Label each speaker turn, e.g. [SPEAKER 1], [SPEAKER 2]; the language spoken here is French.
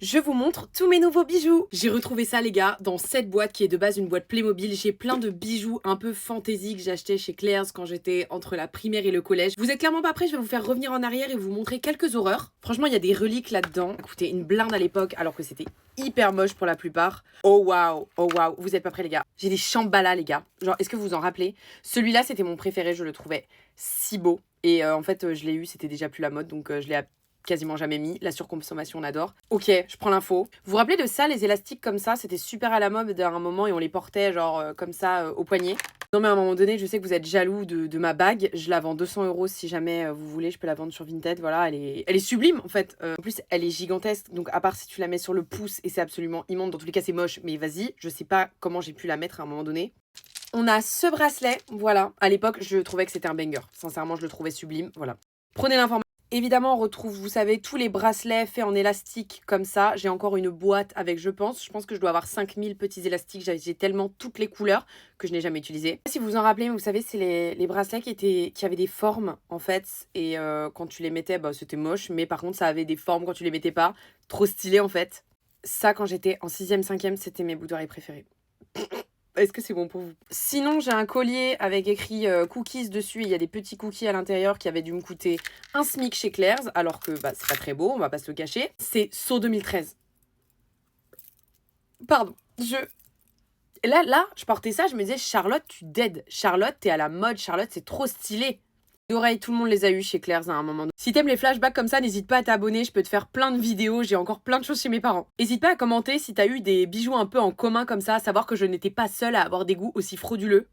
[SPEAKER 1] Je vous montre tous mes nouveaux bijoux. J'ai retrouvé ça les gars dans cette boîte qui est de base une boîte Playmobil. J'ai plein de bijoux un peu fantasy que j'ai acheté chez Claire's quand j'étais entre la primaire et le collège. Vous êtes clairement pas prêts, je vais vous faire revenir en arrière et vous montrer quelques horreurs. Franchement il y a des reliques là-dedans. Ça coûtait une blinde à l'époque alors que c'était hyper moche pour la plupart. Oh waouh, vous êtes pas prêts les gars. J'ai des Shambhala les gars. Genre est-ce que vous vous en rappelez? Celui-là c'était mon préféré, je le trouvais si beau. Et en fait je l'ai eu, c'était déjà plus la mode donc je l'ai quasiment jamais mis. La surconsommation, on adore. Ok, je prends l'info. Vous vous rappelez de ça, les élastiques comme ça? C'était super à la mode à un moment et on les portait genre comme ça au poignet. Non mais à un moment donné, je sais que vous êtes jaloux de ma bague. Je la vends 200 € si jamais vous voulez. Je peux la vendre sur Vinted. Voilà, elle est sublime en fait. En plus, elle est gigantesque. Donc à part si tu la mets sur le pouce et c'est absolument immonde. Dans tous les cas, c'est moche. Mais vas-y, je sais pas comment j'ai pu la mettre à un moment donné. On a ce bracelet. Voilà. À l'époque, je trouvais que c'était un banger. Sincèrement, je le trouvais sublime. Voilà. Prenez l'information. Évidemment, on retrouve, vous savez, tous les bracelets faits en élastique comme ça. J'ai encore une boîte avec, je pense que je dois avoir 5000 petits élastiques. J'ai tellement toutes les couleurs que je n'ai jamais utilisées. Si vous vous en rappelez, mais vous savez, c'est les bracelets qui avaient des formes, en fait. Et quand tu les mettais, bah, c'était moche. Mais par contre, ça avait des formes quand tu les mettais pas. Trop stylé, en fait. Ça, quand j'étais en 6e, 5e, c'était mes boucles d'oreilles préférées. Est-ce que c'est bon pour vous? Sinon, j'ai un collier avec écrit cookies dessus. Il y a des petits cookies à l'intérieur qui avaient dû me coûter un SMIC chez Claire's, alors que bah, c'est pas très beau, on va pas se le cacher. C'est saut 2013. Pardon, Là, je portais ça, je me disais, Charlotte, tu dead. Charlotte, t'es à la mode. Charlotte, c'est trop stylé. D'oreilles, tout le monde les a eu chez Claire's à un moment donné. Si t'aimes les flashbacks comme ça, n'hésite pas à t'abonner, je peux te faire plein de vidéos, j'ai encore plein de choses chez mes parents. N'hésite pas à commenter si t'as eu des bijoux un peu en commun comme ça, à savoir que je n'étais pas seule à avoir des goûts aussi frauduleux.